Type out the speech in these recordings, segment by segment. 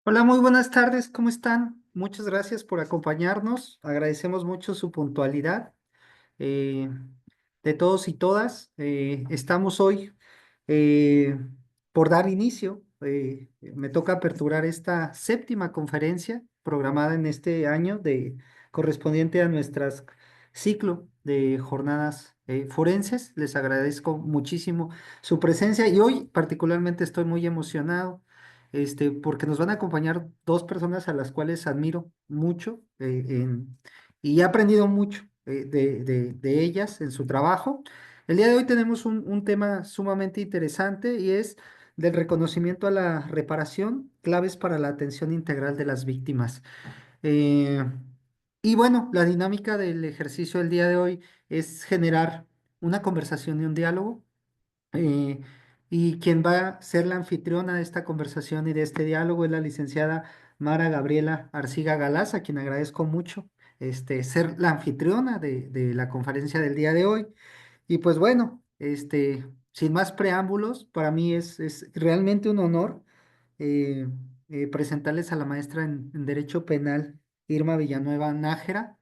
Hola, muy buenas tardes, ¿cómo están? Muchas gracias por acompañarnos, agradecemos mucho su puntualidad eh, de todos y todas. Estamos hoy eh, por dar inicio. Me toca aperturar esta séptima conferencia programada en este año correspondiente a nuestras ciclo de jornadas forenses. Les agradezco muchísimo su presencia y hoy particularmente estoy muy emocionado. Porque nos van a acompañar dos personas a las cuales admiro mucho y he aprendido mucho de ellas en su trabajo. El día de hoy tenemos un tema sumamente interesante y es del reconocimiento a la reparación, claves para la atención integral de las víctimas. Eh, y bueno, la dinámica del ejercicio del día de hoy es generar una conversación y un diálogo. eh, y quien va a ser la anfitriona de esta conversación y de este diálogo es la licenciada Mara Gabriela Arciga Galaz, a quien agradezco mucho ser la anfitriona de la conferencia del día de hoy. Y pues bueno, sin más preámbulos, para mí es realmente un honor eh, presentarles a la maestra en Derecho Penal, Irma Villanueva Nájera.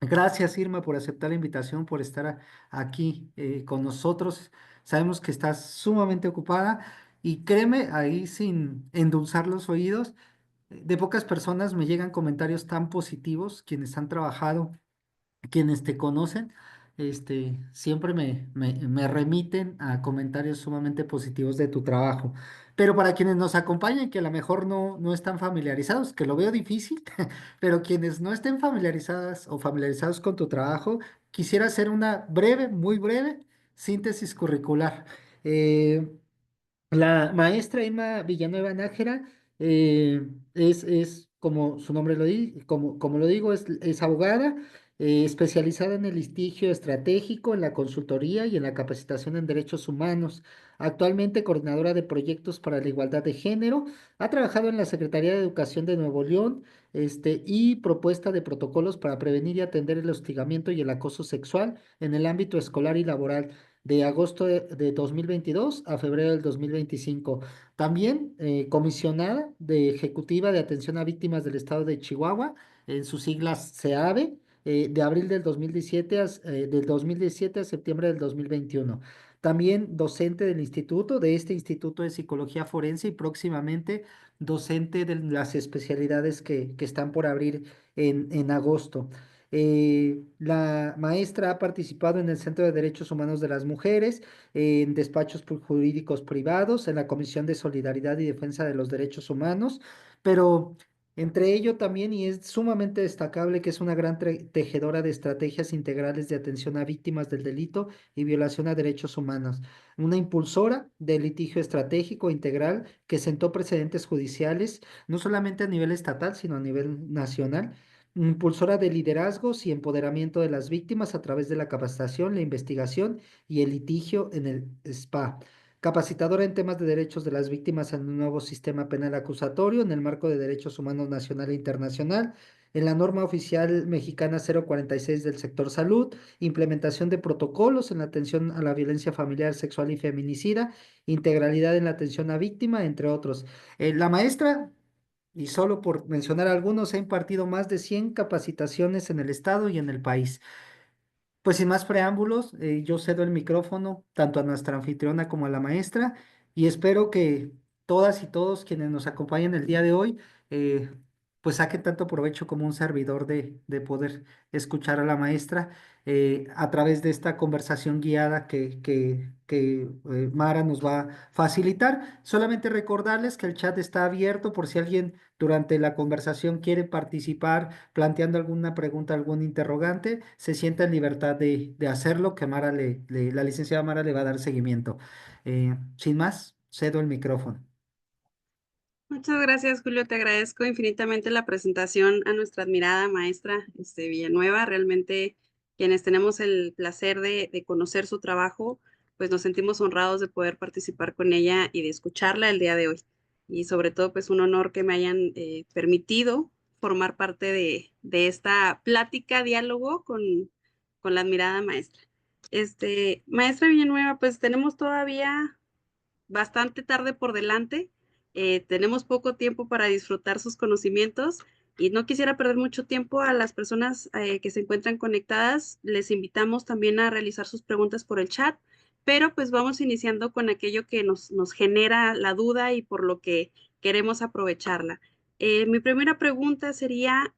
Gracias, Irma, por aceptar la invitación, por estar aquí con nosotros. Sabemos que estás sumamente ocupada y créeme, ahí sin endulzar los oídos, de pocas personas me llegan comentarios tan positivos, quienes han trabajado, quienes te conocen, siempre me remiten a comentarios sumamente positivos de tu trabajo. Pero para quienes nos acompañan, que a lo mejor no están familiarizados, que lo veo difícil, pero quienes no estén familiarizadas o familiarizados con tu trabajo, quisiera hacer una breve, muy breve síntesis curricular. Eh, la maestra Emma Villanueva Nájera es, como su nombre como lo digo, es abogada especializada en el litigio estratégico, en la consultoría y en la capacitación en derechos humanos. Actualmente coordinadora de proyectos para la igualdad de género, ha trabajado en la Secretaría de Educación de Nuevo León, y propuesta de protocolos para prevenir y atender el hostigamiento y el acoso sexual en el ámbito escolar y laboral de agosto de 2022 a febrero del 2025. También comisionada de Ejecutiva de Atención a Víctimas del Estado de Chihuahua, en sus siglas CEAVE, de abril del 2017 a septiembre del 2021. También docente del instituto, de este Instituto de Psicología Forense y próximamente docente de las especialidades que están por abrir en agosto. La maestra ha participado en el Centro de Derechos Humanos de las Mujeres, en despachos jurídicos privados, en la Comisión de Solidaridad y Defensa de los Derechos Humanos, pero entre ello también, y es sumamente destacable, que es una gran tejedora de estrategias integrales de atención a víctimas del delito y violación a derechos humanos, una impulsora del litigio estratégico integral que sentó precedentes judiciales, no solamente a nivel estatal, sino a nivel nacional, impulsora de liderazgos y empoderamiento de las víctimas a través de la capacitación, la investigación y el litigio en el SPA. Capacitadora en temas de derechos de las víctimas en el nuevo sistema penal acusatorio en el marco de derechos humanos nacional e internacional, en la norma oficial mexicana 046 del sector salud, implementación de protocolos en la atención a la violencia familiar, sexual y feminicida, integralidad en la atención a víctima, entre otros. La maestra, y solo por mencionar algunos, ha impartido más de 100 capacitaciones en el estado y en el país. Pues sin más preámbulos, yo cedo el micrófono tanto a nuestra anfitriona como a la maestra y espero que todas y todos quienes nos acompañan el día de hoy, eh, pues saquen tanto provecho como un servidor de poder escuchar a la maestra a través de esta conversación guiada que Mara nos va a facilitar. Solamente recordarles que el chat está abierto por si alguien durante la conversación quiere participar planteando alguna pregunta, algún interrogante, se sienta en libertad de hacerlo, que la licenciada Mara le va a dar seguimiento. Sin más, cedo el micrófono. Muchas gracias, Julio. Te agradezco infinitamente la presentación a nuestra admirada maestra Villanueva. Realmente, quienes tenemos el placer de conocer su trabajo, pues nos sentimos honrados de poder participar con ella y de escucharla el día de hoy. Y sobre todo, pues un honor que me hayan permitido formar parte de esta plática, diálogo con la admirada maestra. Maestra Villanueva, pues tenemos todavía bastante tarde por delante tenemos poco tiempo para disfrutar sus conocimientos y no quisiera perder mucho tiempo a las personas que se encuentran conectadas. Les invitamos también a realizar sus preguntas por el chat, pero pues vamos iniciando con aquello que nos genera la duda y por lo que queremos aprovecharla. Mi primera pregunta sería,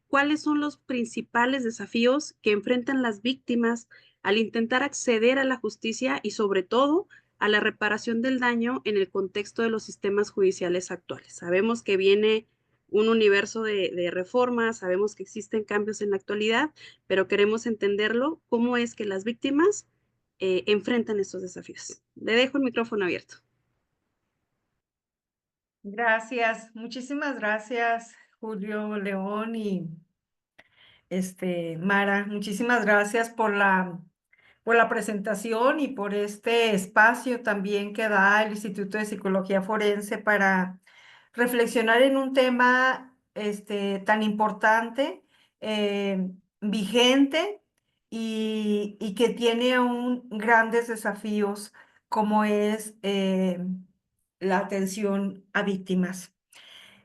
¿cuáles son los principales desafíos que enfrentan las víctimas al intentar acceder a la justicia y sobre todo a la reparación del daño en el contexto de los sistemas judiciales actuales? Sabemos que viene un universo de reformas, sabemos que existen cambios en la actualidad, pero queremos entenderlo, cómo es que las víctimas enfrentan estos desafíos. Le dejo el micrófono abierto. Gracias, muchísimas gracias, Julio León y Mara. Muchísimas gracias por la presentación y por este espacio también que da el Instituto de Psicología Forense para reflexionar en un tema tan importante, eh, vigente y que tiene aún grandes desafíos como es la atención a víctimas.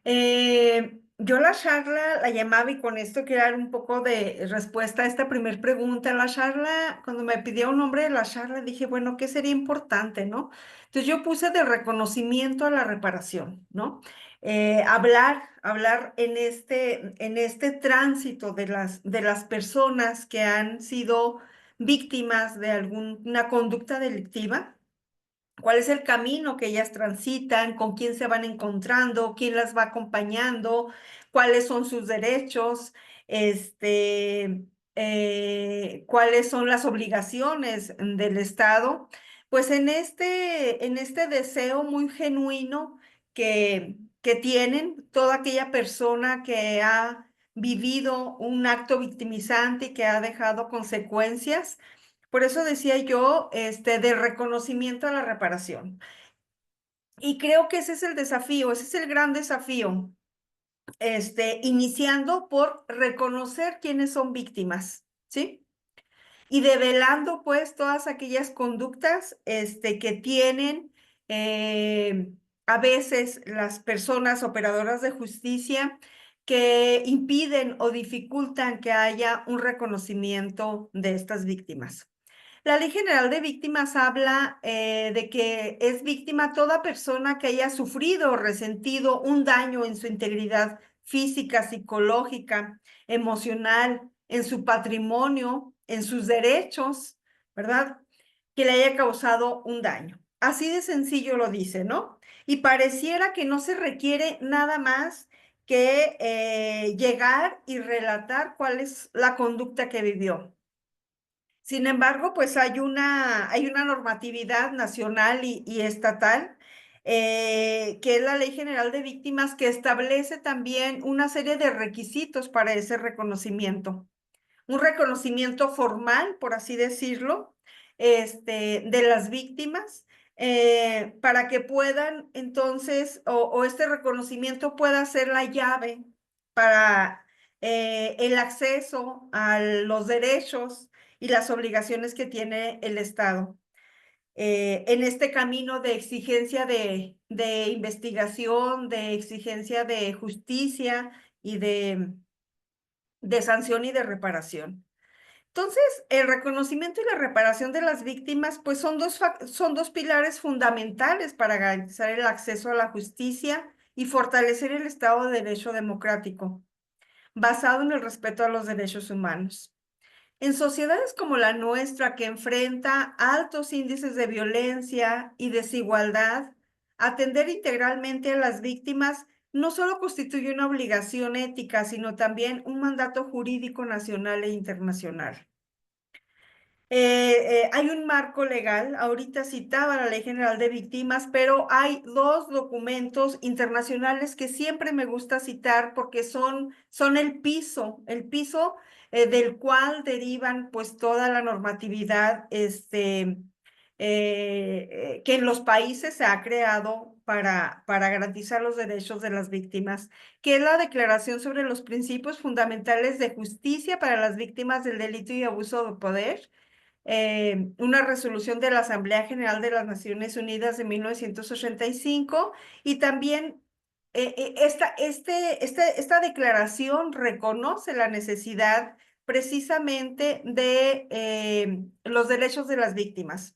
Yo la charla la llamaba y con esto quiero dar un poco de respuesta a esta primer pregunta. La charla, cuando me pidió un nombre de la charla, dije, bueno, ¿qué sería importante, no? Entonces yo puse de reconocimiento a la reparación, ¿no? Hablar en este tránsito de las personas que han sido víctimas de alguna conducta delictiva. ¿Cuál es el camino que ellas transitan? ¿Con quién se van encontrando? ¿Quién las va acompañando? ¿Cuáles son sus derechos? ¿Cuáles son las obligaciones del Estado? Pues en este deseo muy genuino que tienen toda aquella persona que ha vivido un acto victimizante y que ha dejado consecuencias. Por eso decía yo, de reconocimiento a la reparación. Y creo que ese es el desafío, ese es el gran desafío, iniciando por reconocer quiénes son víctimas, ¿sí? Y develando, pues, todas aquellas conductas, que tienen a veces las personas operadoras de justicia que impiden o dificultan que haya un reconocimiento de estas víctimas. La Ley General de Víctimas habla de que es víctima toda persona que haya sufrido o resentido un daño en su integridad física, psicológica, emocional, en su patrimonio, en sus derechos, ¿verdad? Que le haya causado un daño. Así de sencillo lo dice, ¿no? Y pareciera que no se requiere nada más que llegar y relatar cuál es la conducta que vivió. Sin embargo, pues hay una normatividad nacional y estatal, que es la Ley General de Víctimas, que establece también una serie de requisitos para ese reconocimiento. Un reconocimiento formal, por así decirlo, de las víctimas, para que puedan entonces, o este reconocimiento pueda ser la llave para el acceso a los derechos y las obligaciones que tiene el Estado. En este camino de exigencia de investigación, de exigencia de justicia y de sanción y de reparación. Entonces, el reconocimiento y la reparación de las víctimas, pues son dos pilares fundamentales para garantizar el acceso a la justicia y fortalecer el Estado de Derecho democrático, basado en el respeto a los derechos humanos. En sociedades como la nuestra, que enfrenta altos índices de violencia y desigualdad, atender integralmente a las víctimas no solo constituye una obligación ética, sino también un mandato jurídico nacional e internacional. Hay un marco legal, ahorita citaba la Ley General de Víctimas, pero hay dos documentos internacionales que siempre me gusta citar porque son el piso del cual derivan pues toda la normatividad que en los países se ha creado para garantizar los derechos de las víctimas, que es la Declaración sobre los Principios Fundamentales de Justicia para las Víctimas del Delito y Abuso de Poder, una resolución de la Asamblea General de las Naciones Unidas de 1985 y también esta declaración reconoce la necesidad precisamente de los derechos de las víctimas,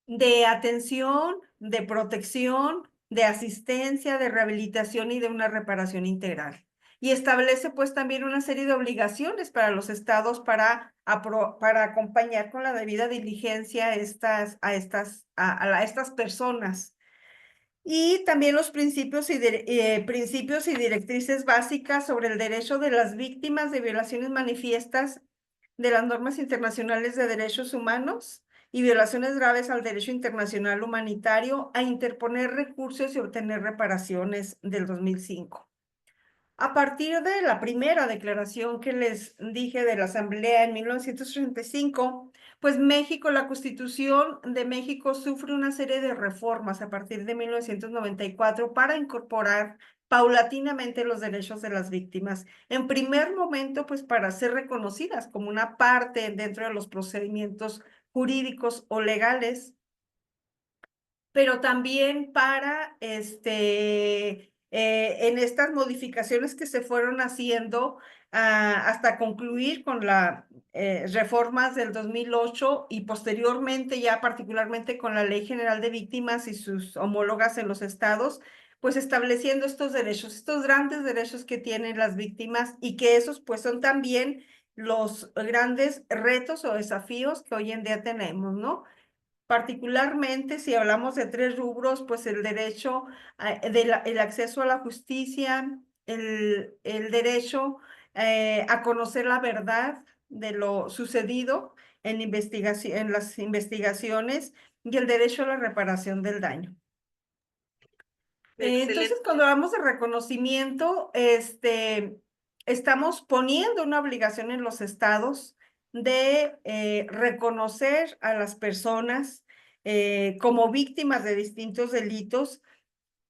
de atención, de protección, de asistencia, de rehabilitación y de una reparación integral. Y establece pues también una serie de obligaciones para los estados para acompañar con la debida diligencia a estas personas. Y también los principios principios y directrices básicas sobre el derecho de las víctimas de violaciones manifiestas de las normas internacionales de derechos humanos y violaciones graves al derecho internacional humanitario a interponer recursos y obtener reparaciones del 2005. A partir de la primera declaración que les dije de la Asamblea en 1985, pues México, la Constitución de México sufre una serie de reformas a partir de 1994 para incorporar paulatinamente los derechos de las víctimas. En primer momento, pues para ser reconocidas como una parte dentro de los procedimientos jurídicos o legales, pero también para en estas modificaciones que se fueron haciendo hasta concluir con las reformas del 2008 y posteriormente ya particularmente con la Ley General de Víctimas y sus homólogas en los estados, pues estableciendo estos grandes derechos que tienen las víctimas y que esos pues son también los grandes retos o desafíos que hoy en día tenemos, ¿no? Particularmente si hablamos de tres rubros, pues el derecho, el acceso a la justicia, el derecho a conocer la verdad de lo sucedido en las investigaciones y el derecho a la reparación del daño. Entonces, Excelente. cuando hablamos de reconocimiento, estamos poniendo una obligación en los estados de reconocer a las personas como víctimas de distintos delitos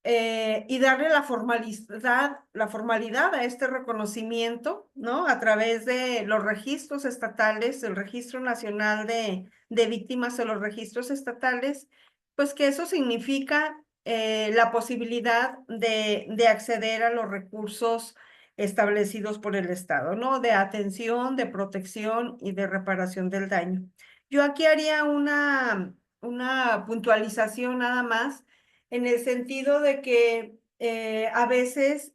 y darle la formalidad a este reconocimiento, ¿no? A través de los registros estatales, el Registro Nacional de Víctimas o los registros estatales, pues que eso significa la posibilidad de acceder a los recursos establecidos por el Estado, ¿no? De atención, de protección y de reparación del daño. Yo aquí haría una puntualización nada más en el sentido de que a veces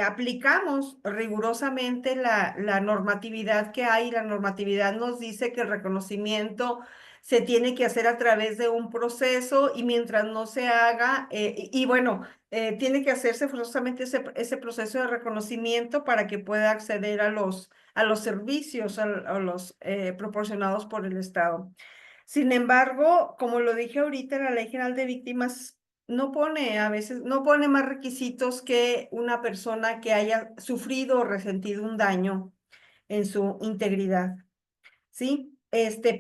aplicamos rigurosamente la normatividad que hay. La normatividad nos dice que el reconocimiento se tiene que hacer a través de un proceso y mientras no se haga, bueno, tiene que hacerse forzosamente ese proceso de reconocimiento para que pueda acceder a los servicios, a los proporcionados por el Estado. Sin embargo, como lo dije ahorita, la Ley General de Víctimas a veces, no pone más requisitos que una persona que haya sufrido o resentido un daño en su integridad, ¿sí?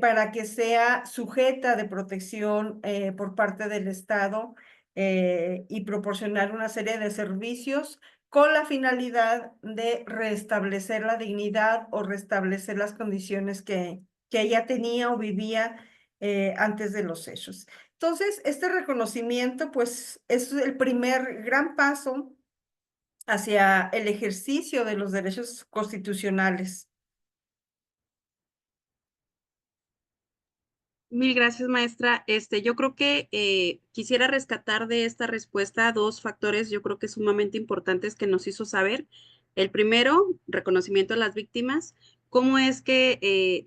Para que sea sujeta de protección por parte del Estado y proporcionar una serie de servicios con la finalidad de restablecer la dignidad o restablecer las condiciones que ella tenía o vivía antes de los hechos. Entonces, este reconocimiento, pues, es el primer gran paso hacia el ejercicio de los derechos constitucionales. Mil gracias, maestra. Yo creo que quisiera rescatar de esta respuesta dos factores, yo creo que sumamente importantes que nos hizo saber. El primero, reconocimiento a las víctimas. ¿Cómo es que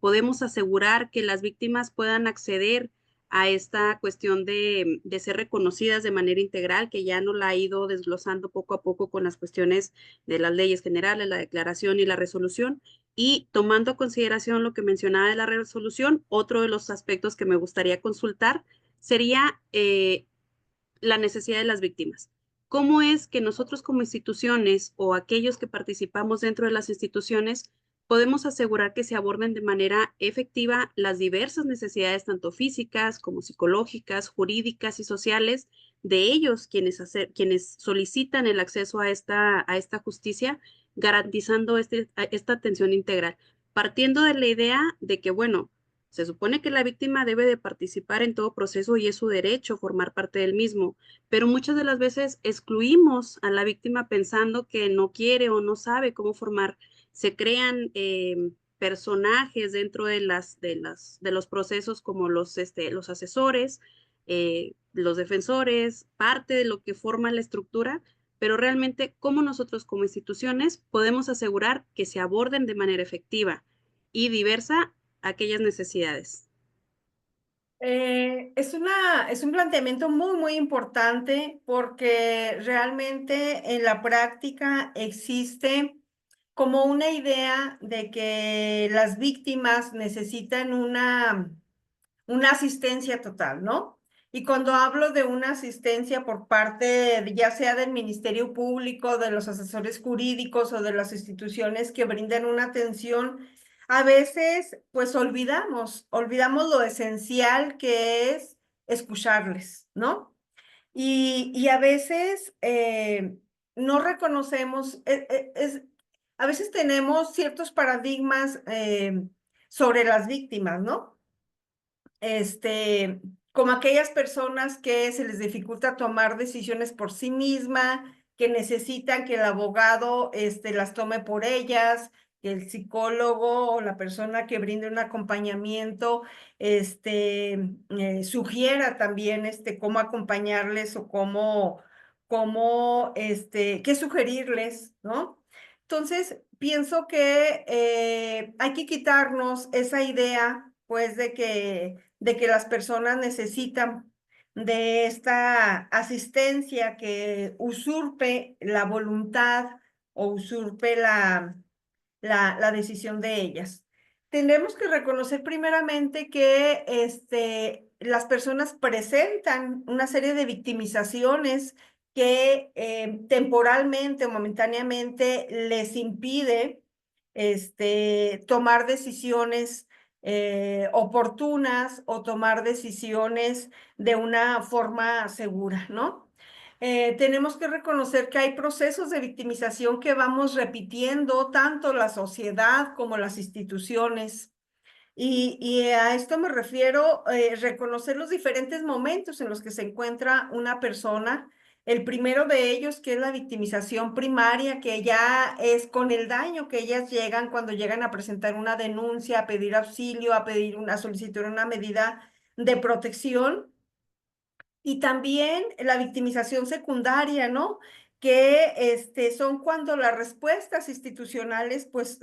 podemos asegurar que las víctimas puedan acceder a esta cuestión de ser reconocidas de manera integral, que ya no la ha ido desglosando poco a poco con las cuestiones de las leyes generales, la declaración y la resolución? Y tomando a consideración lo que mencionaba de la resolución, otro de los aspectos que me gustaría consultar sería la necesidad de las víctimas. ¿Cómo es que nosotros como instituciones o aquellos que participamos dentro de las instituciones podemos asegurar que se aborden de manera efectiva las diversas necesidades, tanto físicas como psicológicas, jurídicas y sociales, de ellos quienes solicitan el acceso a esta justicia, garantizando esta atención integral? partiendo de la idea de que, bueno, se supone que la víctima debe de participar en todo proceso y es su derecho formar parte del mismo, pero muchas de las veces excluimos a la víctima pensando que no quiere o no sabe cómo formar. Se crean personajes dentro de los procesos como los asesores, los defensores, parte de lo que forma la estructura, pero realmente cómo nosotros como instituciones podemos asegurar que se aborden de manera efectiva y diversa aquellas necesidades. Es un planteamiento muy, muy importante porque realmente en la práctica existe como una idea de que las víctimas necesitan una asistencia total, ¿no? Y cuando hablo de una asistencia por parte, ya sea del Ministerio Público, de los asesores jurídicos o de las instituciones que brindan una atención, a veces pues olvidamos lo esencial que es escucharles, ¿no? Y a veces no reconocemos, a veces tenemos ciertos paradigmas sobre las víctimas, ¿no? Como aquellas personas que se les dificulta tomar decisiones por sí misma, que necesitan que el abogado, las tome por ellas, que el psicólogo o la persona que brinde un acompañamiento, sugiera también, cómo acompañarles o qué sugerirles, ¿no? Entonces, pienso que hay que quitarnos esa idea, pues, de que las personas necesitan de esta asistencia que usurpe la voluntad o usurpe la decisión de ellas. Tendremos que reconocer primeramente que las personas presentan una serie de victimizaciones que temporalmente o momentáneamente les impide tomar decisiones oportunas o tomar decisiones de una forma segura, ¿no? Tenemos que reconocer que hay procesos de victimización que vamos repitiendo tanto la sociedad como las instituciones. Y a esto me refiero, reconocer los diferentes momentos en los que se encuentra una persona. El primero de ellos, que es la victimización primaria, que ya es con el daño que ellas llegan cuando llegan a presentar una denuncia, a pedir auxilio, a solicitar una medida de protección. Y también la victimización secundaria, ¿no? Que son cuando las respuestas institucionales, pues,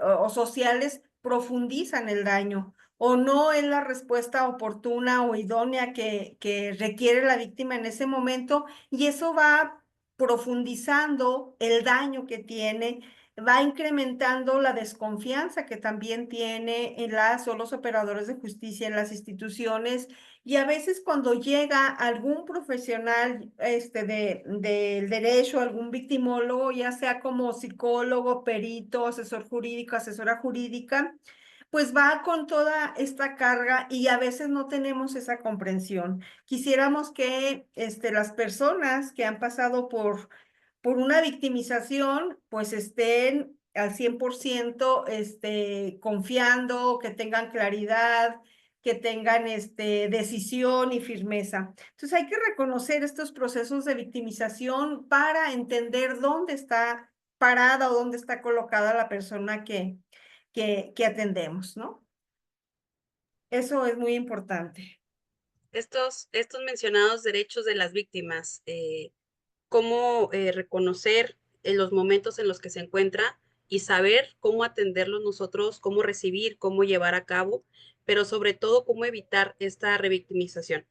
o sociales profundizan el daño, o no es la respuesta oportuna o idónea que requiere la víctima en ese momento, y eso va profundizando el daño que tiene, va incrementando la desconfianza que también tiene en las o los operadores de justicia, en las instituciones, y a veces cuando llega algún profesional del derecho, algún victimólogo, ya sea como psicólogo, perito, asesor jurídico, asesora jurídica, pues va con toda esta carga y a veces no tenemos esa comprensión. Quisiéramos que las personas que han pasado por una victimización, pues estén al 100% confiando, que tengan claridad, que tengan decisión y firmeza. Entonces hay que reconocer estos procesos de victimización para entender dónde está parada o dónde está colocada la persona que atendemos, ¿no? Eso es muy importante. Estos mencionados derechos de las víctimas, cómo reconocer los momentos en los que se encuentra y saber cómo atenderlos nosotros, cómo recibir, cómo llevar a cabo, pero sobre todo cómo evitar esta revictimización.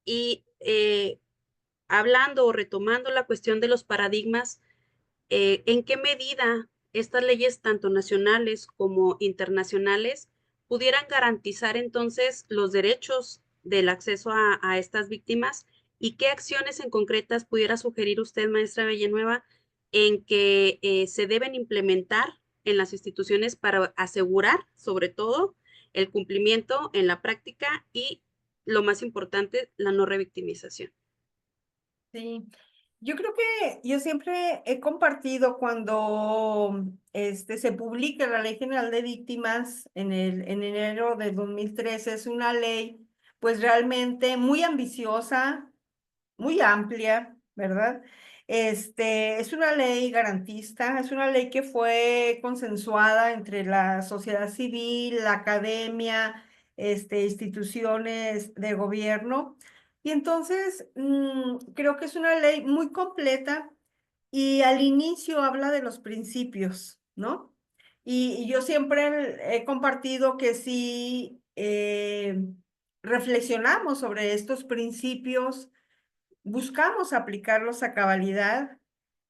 Y hablando o retomando la cuestión de los paradigmas, ¿en qué medida estas leyes, tanto nacionales como internacionales, pudieran garantizar entonces los derechos del acceso a estas víctimas? ¿Y qué acciones en concretas pudiera sugerir usted, maestra Villanueva, en que se deben implementar en las instituciones para asegurar, sobre todo, el cumplimiento en la práctica y, lo más importante, la no revictimización? Sí. Yo creo que yo siempre he compartido cuando se publica la Ley General de Víctimas en enero de 2013. Es una ley pues realmente muy ambiciosa, muy amplia, ¿verdad? Es una ley garantista, es una ley que fue consensuada entre la sociedad civil, la academia, instituciones de gobierno. Y entonces, creo que es una ley muy completa y al inicio habla de los principios, ¿no? Y yo siempre he compartido que si reflexionamos sobre estos principios, buscamos aplicarlos a cabalidad,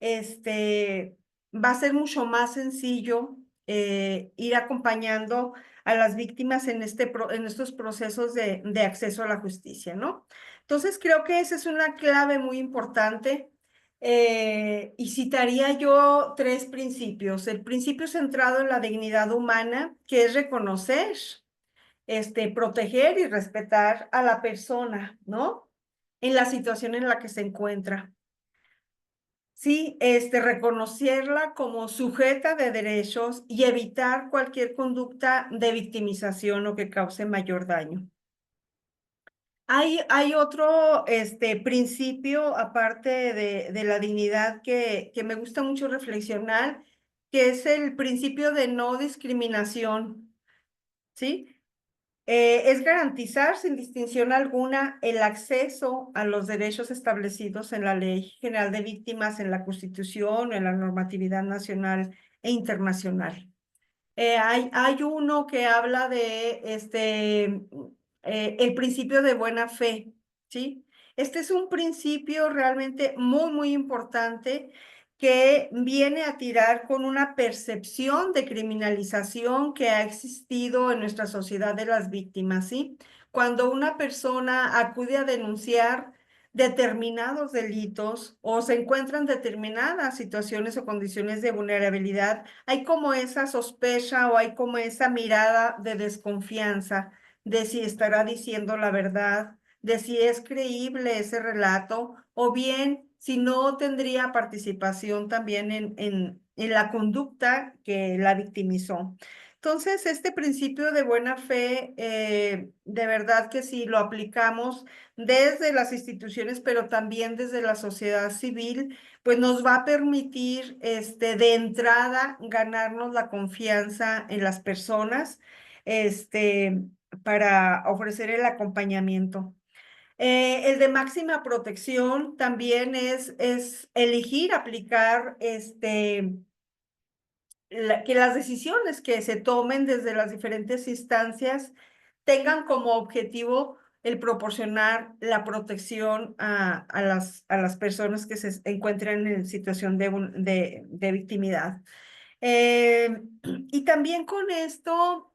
este, va a ser mucho más sencillo ir acompañando a las víctimas en estos procesos de acceso a la justicia, ¿no? Entonces, creo que esa es una clave muy importante. Y citaría yo tres principios. El principio centrado en la dignidad humana, que es reconocer, proteger y respetar a la persona, ¿no? En la situación en la que se encuentra. Sí, reconocerla como sujeta de derechos y evitar cualquier conducta de victimización o que cause mayor daño. Hay otro principio, aparte de la dignidad, que me gusta mucho reflexionar, que es el principio de no discriminación, ¿sí? Es garantizar sin distinción alguna el acceso a los derechos establecidos en la Ley General de Víctimas, en la Constitución, en la normatividad nacional e internacional. Hay uno que habla de el principio de buena fe, ¿sí? Este es un principio realmente muy, muy importante que viene a tirar con una percepción de criminalización que ha existido en nuestra sociedad de las víctimas, ¿sí? Cuando una persona acude a denunciar determinados delitos o se encuentran determinadas situaciones o condiciones de vulnerabilidad, hay como esa sospecha o hay como esa mirada de desconfianza de si estará diciendo la verdad, de si es creíble ese relato, o bien si no tendría participación también en la conducta que la victimizó. Entonces, este principio de buena fe, de verdad que si lo aplicamos desde las instituciones, pero también desde la sociedad civil, pues nos va a permitir de entrada ganarnos la confianza en las personas para ofrecer el acompañamiento. El de máxima protección también es elegir aplicar que las decisiones que se tomen desde las diferentes instancias tengan como objetivo el proporcionar la protección a las personas que se encuentran en situación de victimidad. Y también con esto,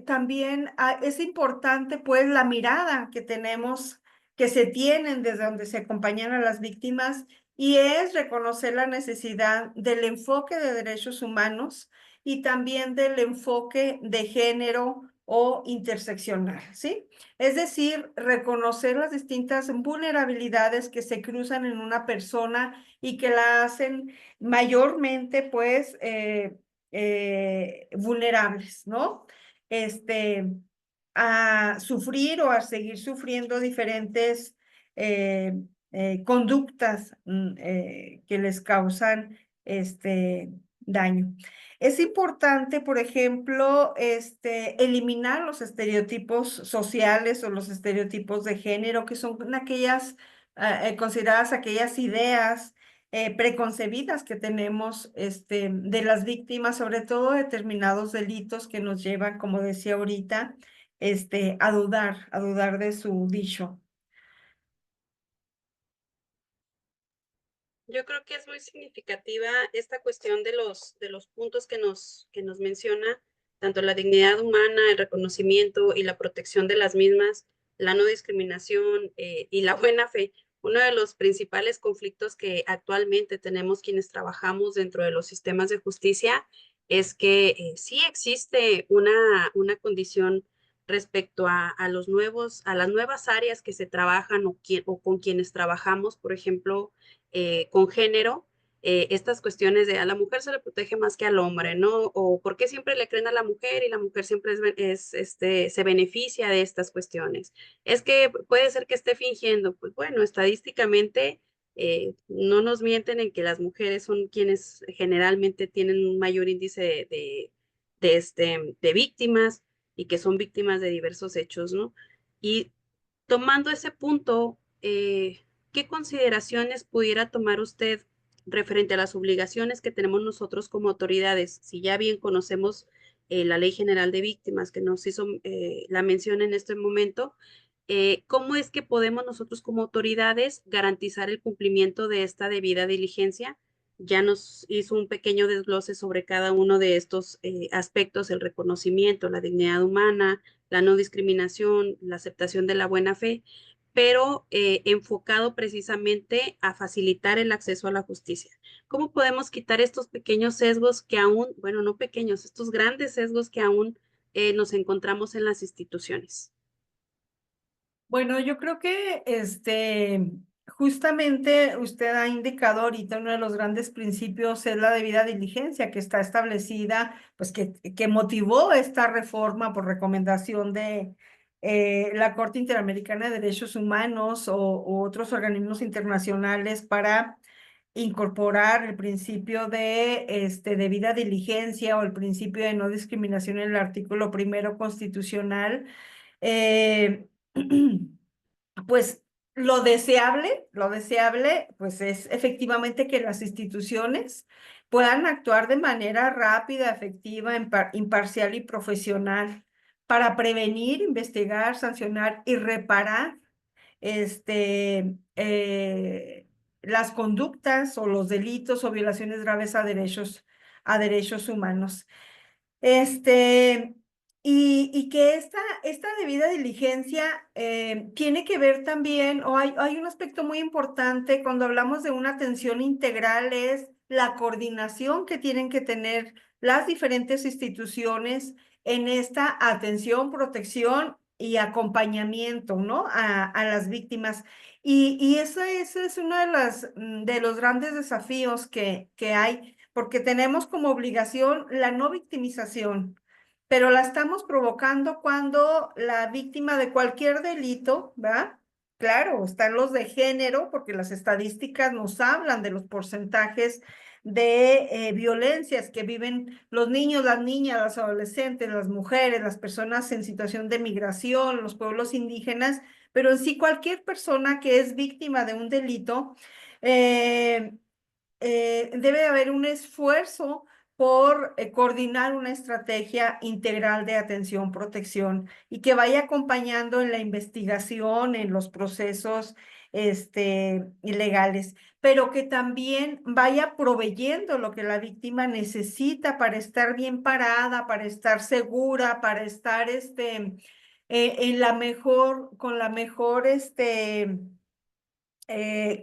también es importante pues la mirada que tenemos, que se tienen desde donde se acompañan a las víctimas, y es reconocer la necesidad del enfoque de derechos humanos y también del enfoque de género o interseccional, ¿sí? Es decir, reconocer las distintas vulnerabilidades que se cruzan en una persona y que la hacen mayormente, pues, vulnerables, ¿no? Este, a sufrir o a seguir sufriendo diferentes eh, conductas que les causan daño. Es importante, por ejemplo, eliminar los estereotipos sociales o los estereotipos de género, que son aquellas consideradas aquellas ideas preconcebidas que tenemos de las víctimas, sobre todo determinados delitos que nos llevan, como decía ahorita, a dudar de su dicho. Yo creo que es muy significativa esta cuestión de los puntos que nos menciona, tanto la dignidad humana, el reconocimiento y la protección de las mismas, la no discriminación y la buena fe. Uno de los principales conflictos que actualmente tenemos quienes trabajamos dentro de los sistemas de justicia es que sí existe una condición respecto a las nuevas áreas que se trabajan o con quienes trabajamos, por ejemplo, con género, estas cuestiones de a la mujer se le protege más que al hombre, ¿no? O por qué siempre le creen a la mujer y la mujer siempre se beneficia de estas cuestiones. Es que puede ser que esté fingiendo, pues bueno, estadísticamente no nos mienten en que las mujeres son quienes generalmente tienen un mayor índice de víctimas y que son víctimas de diversos hechos, ¿no? Y tomando ese punto, ¿qué consideraciones pudiera tomar usted referente a las obligaciones que tenemos nosotros como autoridades? Si ya bien conocemos la Ley General de Víctimas que nos hizo la mención en este momento, ¿cómo es que podemos nosotros como autoridades garantizar el cumplimiento de esta debida diligencia? Ya nos hizo un pequeño desglose sobre cada uno de estos aspectos, el reconocimiento, la dignidad humana, la no discriminación, la aceptación de la buena fe, pero enfocado precisamente a facilitar el acceso a la justicia. ¿Cómo podemos quitar estos pequeños sesgos que aún, bueno, no pequeños, estos grandes sesgos que aún nos encontramos en las instituciones? Bueno, yo creo que justamente usted ha indicado ahorita uno de los grandes principios es la debida diligencia que está establecida, pues que motivó esta reforma por recomendación de la Corte Interamericana de Derechos Humanos o otros organismos internacionales para incorporar el principio de debida diligencia o el principio de no discriminación en el artículo primero constitucional. Eh, Pues lo deseable, pues es efectivamente que las instituciones puedan actuar de manera rápida, efectiva, imparcial y profesional para prevenir, investigar, sancionar y reparar las conductas o los delitos o violaciones graves a derechos humanos. Este, y que esta debida diligencia tiene que ver también, o hay un aspecto muy importante cuando hablamos de una atención integral, es la coordinación que tienen que tener las diferentes instituciones en esta atención, protección y acompañamiento, ¿no? A las víctimas. Y eso es uno de los grandes desafíos que hay porque tenemos como obligación la no victimización, pero la estamos provocando cuando la víctima de cualquier delito, ¿verdad? Claro, están los de género, porque las estadísticas nos hablan de los porcentajes de violencias que viven los niños, las niñas, los adolescentes, las mujeres, las personas en situación de migración, los pueblos indígenas, pero en sí cualquier persona que es víctima de un delito, eh, debe haber un esfuerzo por coordinar una estrategia integral de atención, protección y que vaya acompañando en la investigación, en los procesos legales, pero que también vaya proveyendo lo que la víctima necesita para estar bien parada, para estar segura, para estar con la mejor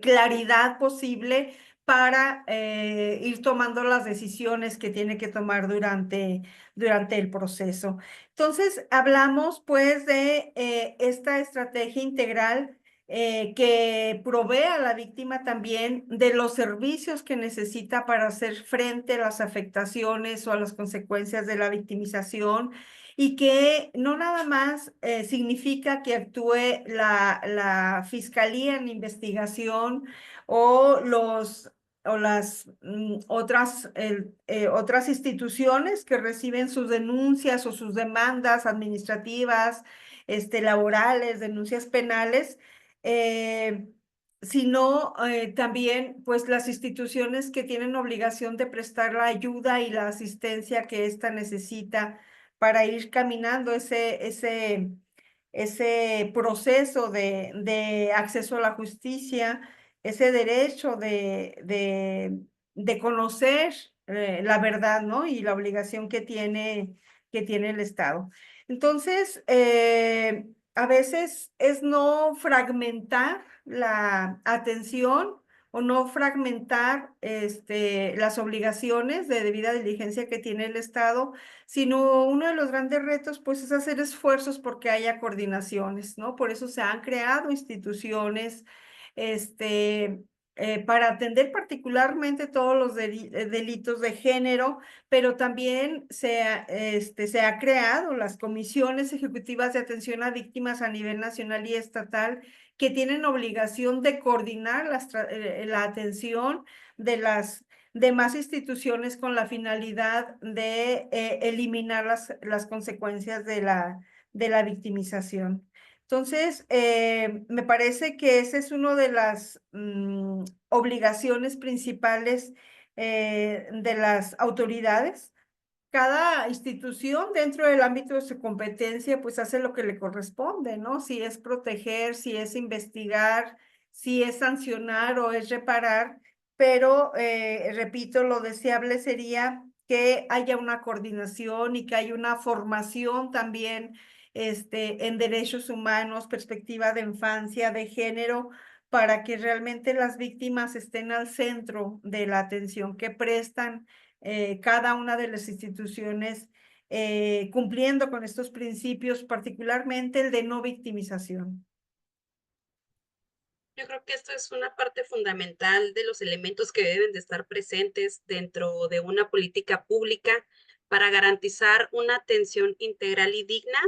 claridad posible para ir tomando las decisiones que tiene que tomar durante el proceso. Entonces, hablamos pues de esta estrategia integral que provee a la víctima también de los servicios que necesita para hacer frente a las afectaciones o a las consecuencias de la victimización y que no nada más significa que actúe la fiscalía en investigación o las otras instituciones que reciben sus denuncias o sus demandas administrativas, laborales, denuncias penales, eh, sino también pues las instituciones que tienen obligación de prestar la ayuda y la asistencia que ésta necesita para ir caminando ese proceso de acceso a la justicia, ese derecho de conocer la verdad, ¿no? Y la obligación que tiene el Estado. Entonces, a veces es no fragmentar la atención o no fragmentar las obligaciones de debida diligencia que tiene el Estado, sino uno de los grandes retos pues es hacer esfuerzos porque haya coordinaciones, ¿no? Por eso se han creado instituciones, para atender particularmente todos los delitos de género, pero también se ha creado las comisiones ejecutivas de atención a víctimas a nivel nacional y estatal que tienen obligación de coordinar la atención de las demás instituciones con la finalidad de eliminar las consecuencias de la victimización. Entonces, me parece que esa es una de las obligaciones principales de las autoridades. Cada institución dentro del ámbito de su competencia, pues hace lo que le corresponde, ¿no? Si es proteger, si es investigar, si es sancionar o es reparar, pero repito, lo deseable sería que haya una coordinación y que haya una formación también en derechos humanos, perspectiva de infancia, de género, para que realmente las víctimas estén al centro de la atención que prestan cada una de las instituciones cumpliendo con estos principios, particularmente el de no victimización. Yo creo que esto es una parte fundamental de los elementos que deben de estar presentes dentro de una política pública para garantizar una atención integral y digna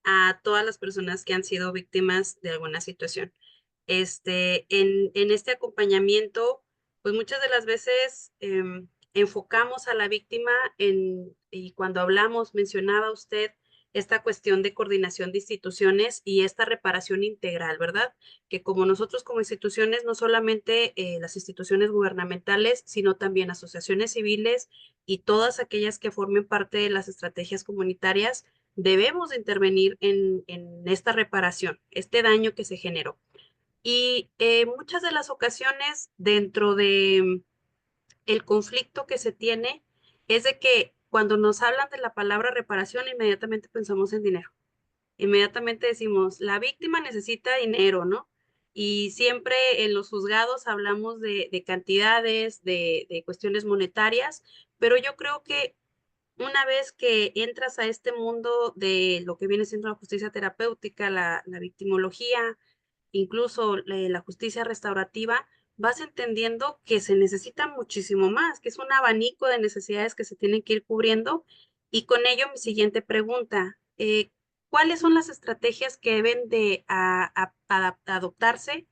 a todas las personas que han sido víctimas de alguna situación. En este acompañamiento, pues muchas de las veces enfocamos a la víctima y cuando hablamos, mencionaba usted esta cuestión de coordinación de instituciones y esta reparación integral, ¿verdad? Que como nosotros como instituciones, no solamente las instituciones gubernamentales, sino también asociaciones civiles y todas aquellas que formen parte de las estrategias comunitarias, debemos de intervenir en esta reparación, este daño que se generó. Y muchas de las ocasiones dentro de el conflicto que se tiene es de que cuando nos hablan de la palabra reparación, inmediatamente pensamos en dinero. Inmediatamente decimos, la víctima necesita dinero, ¿no? Y siempre en los juzgados hablamos de cantidades, de cuestiones monetarias, pero yo creo que una vez que entras a este mundo de lo que viene siendo la justicia terapéutica, la victimología, incluso la justicia restaurativa, vas entendiendo que se necesita muchísimo más, que es un abanico de necesidades que se tienen que ir cubriendo. Y con ello mi siguiente pregunta, ¿cuáles son las estrategias que deben de adoptarse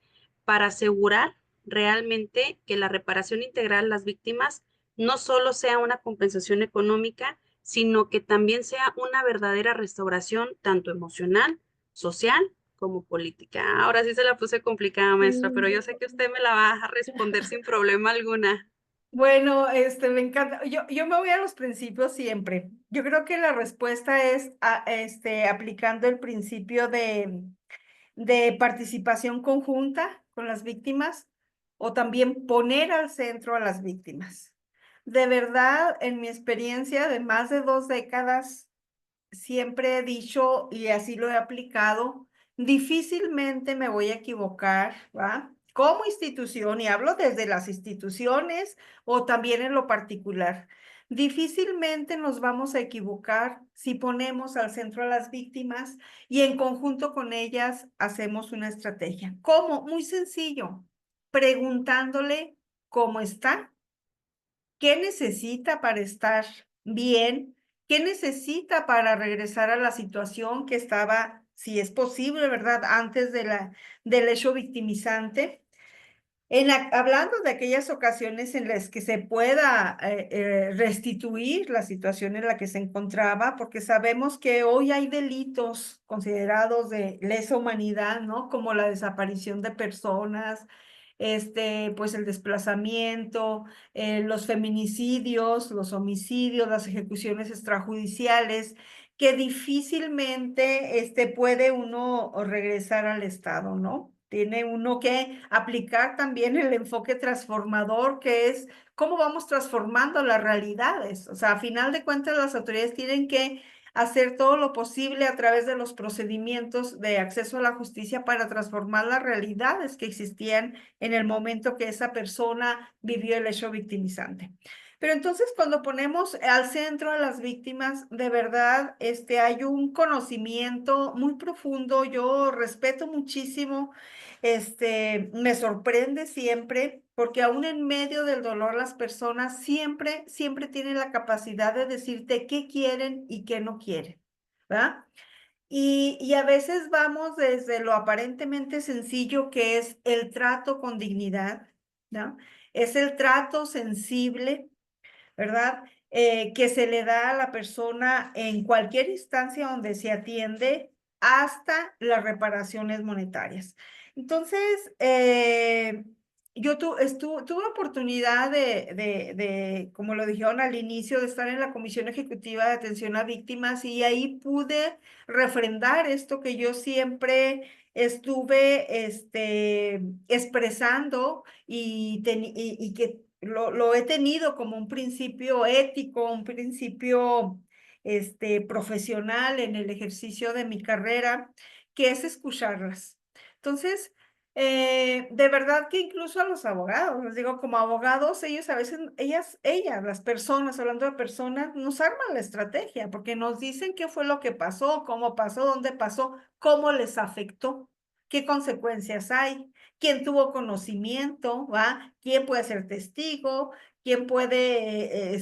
para asegurar realmente que la reparación integral a las víctimas no solo sea una compensación económica, sino que también sea una verdadera restauración tanto emocional, social como política? Ahora sí se la puse complicada, maestra, pero yo sé que usted me la va a responder sin problema alguna. Bueno, me encanta. Yo me voy a los principios siempre. Yo creo que la respuesta es aplicando el principio de participación conjunta con las víctimas o también poner al centro a las víctimas. De verdad, en mi experiencia de más de 2 décadas, siempre he dicho y así lo he aplicado, difícilmente me voy a equivocar, ¿va? Como institución, y hablo desde las instituciones o también en lo particular, difícilmente nos vamos a equivocar si ponemos al centro a las víctimas y en conjunto con ellas hacemos una estrategia. ¿Cómo? Muy sencillo, preguntándole cómo está, qué necesita para estar bien, qué necesita para regresar a la situación que estaba, si es posible, ¿verdad? Antes del hecho victimizante. Hablando de aquellas ocasiones en las que se pueda restituir la situación en la que se encontraba, porque sabemos que hoy hay delitos considerados de lesa humanidad, ¿no? Como la desaparición de personas, pues el desplazamiento, los feminicidios, los homicidios, las ejecuciones extrajudiciales, que difícilmente puede uno regresar al Estado, ¿no? Tiene uno que aplicar también el enfoque transformador, que es cómo vamos transformando las realidades. O sea, a final de cuentas, las autoridades tienen que hacer todo lo posible a través de los procedimientos de acceso a la justicia para transformar las realidades que existían en el momento que esa persona vivió el hecho victimizante. Pero entonces cuando ponemos al centro a las víctimas, de verdad, hay un conocimiento muy profundo. Yo respeto muchísimo, me sorprende siempre, porque aún en medio del dolor las personas siempre, siempre tienen la capacidad de decirte qué quieren y qué no quieren, ¿verdad? Y a veces vamos desde lo aparentemente sencillo que es el trato con dignidad, ¿no? Es el trato sensible, ¿verdad? Que se le da a la persona en cualquier instancia donde se atiende hasta las reparaciones monetarias. Entonces, yo tuve oportunidad como lo dijeron al inicio, de estar en la Comisión Ejecutiva de Atención a Víctimas y ahí pude refrendar esto que yo siempre estuve expresando y que lo he tenido como un principio ético, un principio profesional en el ejercicio de mi carrera, que es escucharlas. Entonces, de verdad que incluso a los abogados, les digo, como abogados, ellos a veces, ellas, las personas, hablando de personas, nos arman la estrategia, porque nos dicen qué fue lo que pasó, cómo pasó, dónde pasó, cómo les afectó, qué consecuencias hay, quién tuvo conocimiento, ¿va? ¿Quién puede ser testigo? ¿Quién puede,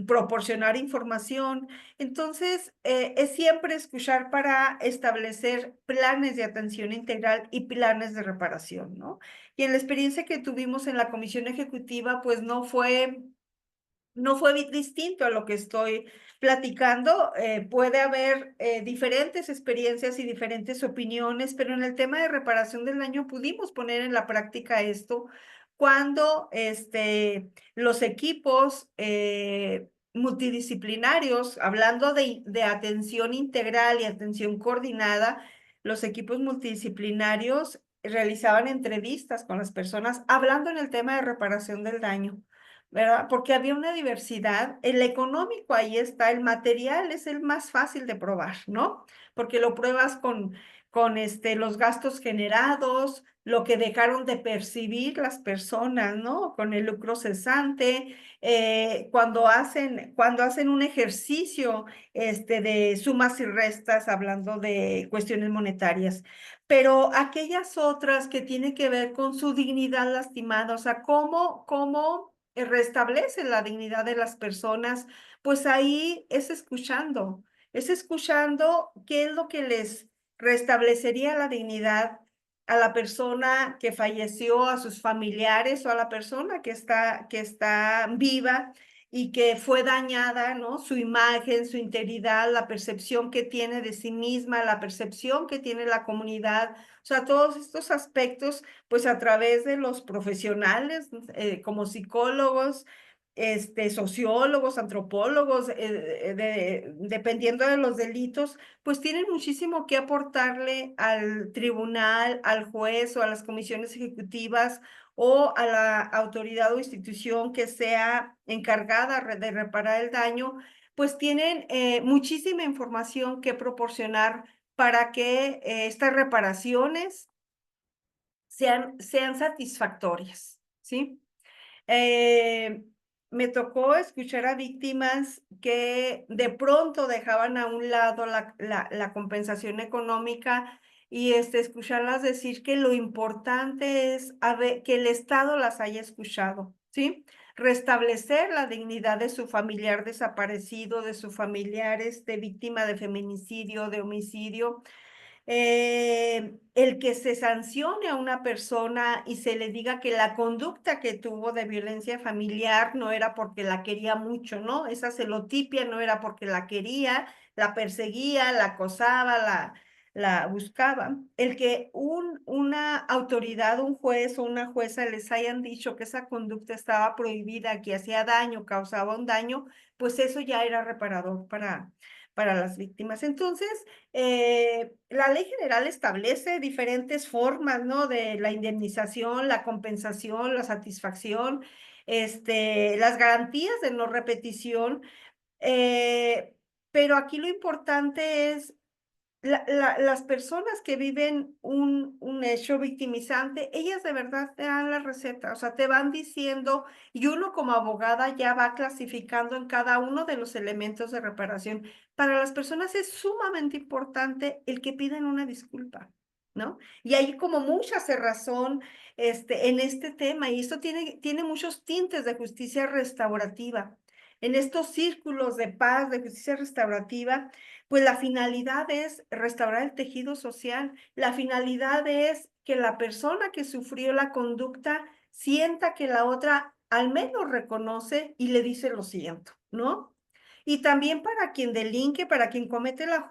proporcionar información? Entonces, es siempre escuchar para establecer planes de atención integral y planes de reparación, ¿no? Y en la experiencia que tuvimos en la comisión ejecutiva, pues no fue distinto a lo que estoy platicando. Puede haber diferentes experiencias y diferentes opiniones, pero en el tema de reparación del daño pudimos poner en la práctica esto cuando los equipos multidisciplinarios, hablando de atención integral y atención coordinada, los equipos multidisciplinarios realizaban entrevistas con las personas hablando en el tema de reparación del daño, ¿verdad? Porque había una diversidad. El económico ahí está, el material es el más fácil de probar, ¿no? Porque lo pruebas con los gastos generados, lo que dejaron de percibir las personas, ¿no? Con el lucro cesante, cuando hacen un ejercicio de sumas y restas, hablando de cuestiones monetarias. Pero aquellas otras que tienen que ver con su dignidad lastimada, o sea, cómo restablecen la dignidad de las personas, pues ahí es escuchando qué es lo que les restablecería la dignidad a la persona que falleció, a sus familiares o a la persona que está viva y que fue dañada, ¿no? Su imagen, su integridad, la percepción que tiene de sí misma, la percepción que tiene la comunidad, o sea, todos estos aspectos, pues a través de los profesionales, como psicólogos, sociólogos, antropólogos, dependiendo de los delitos, pues tienen muchísimo que aportarle al tribunal, al juez o a las comisiones ejecutivas o a la autoridad o institución que sea encargada de reparar el daño, pues tienen muchísima información que proporcionar para que estas reparaciones sean satisfactorias, ¿sí? Eh, Me tocó escuchar a víctimas que de pronto dejaban a un lado la compensación económica y escucharlas decir que lo importante es que el Estado las haya escuchado, ¿sí? Restablecer la dignidad de su familiar desaparecido, de su familiar víctima de feminicidio, de homicidio, el que se sancione a una persona y se le diga que la conducta que tuvo de violencia familiar no era porque la quería mucho, ¿no? Esa celotipia no era porque la quería, la perseguía, la acosaba, la buscaba. El que una autoridad, un juez o una jueza les hayan dicho que esa conducta estaba prohibida, que hacía daño, causaba un daño, pues eso ya era reparador para las víctimas. Entonces, la ley general establece diferentes formas, ¿no? De la indemnización, la compensación, la satisfacción, las garantías de no repetición. pero aquí lo importante es las personas que viven un hecho victimizante, ellas de verdad te dan la receta, o sea, te van diciendo, y uno como abogada ya va clasificando en cada uno de los elementos de reparación. Para las personas es sumamente importante el que piden una disculpa, ¿no? Y hay como mucha cerrazón en este tema, y esto tiene muchos tintes de justicia restaurativa. En estos círculos de paz, de justicia restaurativa, pues la finalidad es restaurar el tejido social. La finalidad es que la persona que sufrió la conducta sienta que la otra al menos reconoce y le dice lo siento, ¿no? Y también para quien delinque, para quien comete la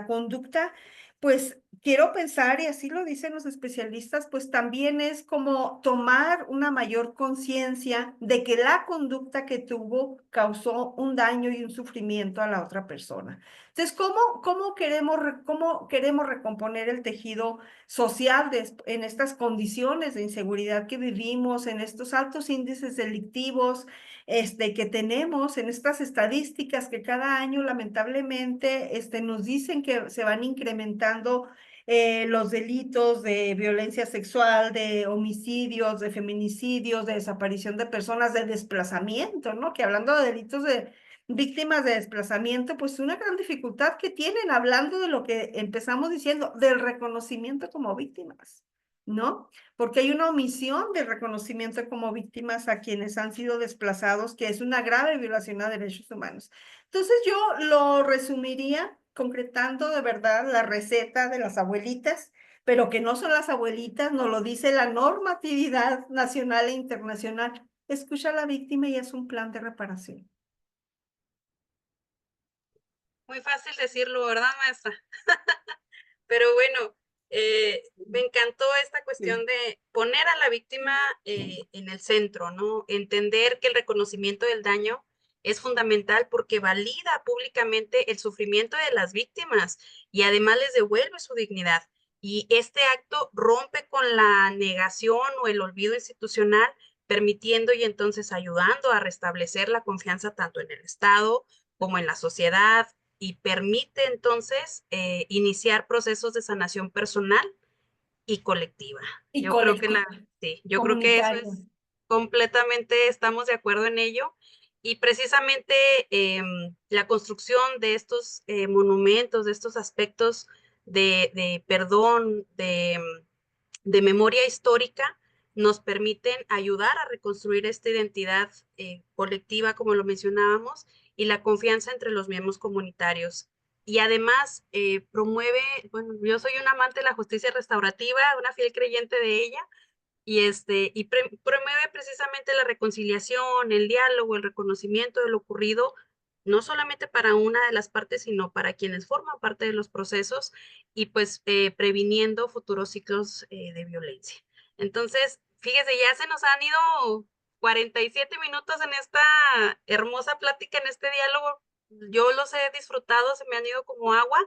conducta, pues quiero pensar, y así lo dicen los especialistas, pues también es como tomar una mayor conciencia de que la conducta que tuvo causó un daño y un sufrimiento a la otra persona. Entonces, cómo queremos recomponer el tejido social en estas condiciones de inseguridad que vivimos, en estos altos índices delictivos? Que tenemos en estas estadísticas que cada año lamentablemente nos dicen que se van incrementando los delitos de violencia sexual, de homicidios, de feminicidios, de desaparición de personas, de desplazamiento, ¿no? Que hablando de delitos de víctimas de desplazamiento, pues una gran dificultad que tienen, hablando de lo que empezamos diciendo, del reconocimiento como víctimas, ¿no? Porque hay una omisión de reconocimiento como víctimas a quienes han sido desplazados, que es una grave violación a derechos humanos. Entonces yo lo resumiría concretando de verdad la receta de las abuelitas, pero que no son las abuelitas, nos lo dice la normatividad nacional e internacional. Escucha a la víctima y haz un plan de reparación. Muy fácil decirlo, ¿verdad, maestra? Pero bueno, me encantó esta cuestión de poner a la víctima en el centro, ¿no? Entender que el reconocimiento del daño es fundamental porque valida públicamente el sufrimiento de las víctimas y además les devuelve su dignidad. Y este acto rompe con la negación o el olvido institucional, permitiendo y entonces ayudando a restablecer la confianza tanto en el Estado como en la sociedad, y permite entonces iniciar procesos de sanación personal y colectiva. Y Yo creo que colectiva, sí, yo creo que eso comunitaria. es completamente, estamos de acuerdo en ello. Y precisamente la construcción de estos monumentos, de estos aspectos de perdón, de memoria histórica, nos permiten ayudar a reconstruir esta identidad colectiva, como lo mencionábamos, y la confianza entre los miembros comunitarios. Y además promueve, bueno, yo soy un amante de la justicia restaurativa, una fiel creyente de ella, y promueve precisamente la reconciliación, el diálogo, el reconocimiento de lo ocurrido, no solamente para una de las partes, sino para quienes forman parte de los procesos y pues previniendo futuros ciclos de violencia. Entonces, fíjese, ya se nos han ido 47 minutos en esta hermosa plática, en este diálogo. Yo los he disfrutado, se me han ido como agua.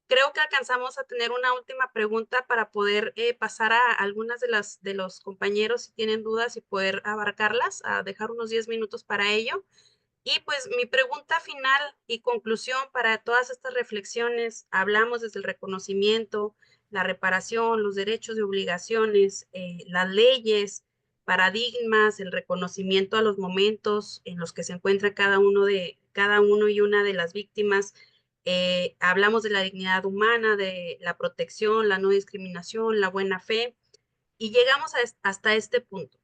Creo que alcanzamos a tener una última pregunta para poder pasar a algunas de los compañeros si tienen dudas y poder abarcarlas, a dejar unos 10 minutos para ello. Y pues mi pregunta final y conclusión para todas estas reflexiones, hablamos desde el reconocimiento, la reparación, los derechos y obligaciones, las leyes, paradigmas, el reconocimiento a los momentos en los que se encuentra cada uno y una de las víctimas. Hablamos de la dignidad humana, de la protección, la no discriminación, la buena fe, y llegamos hasta este punto.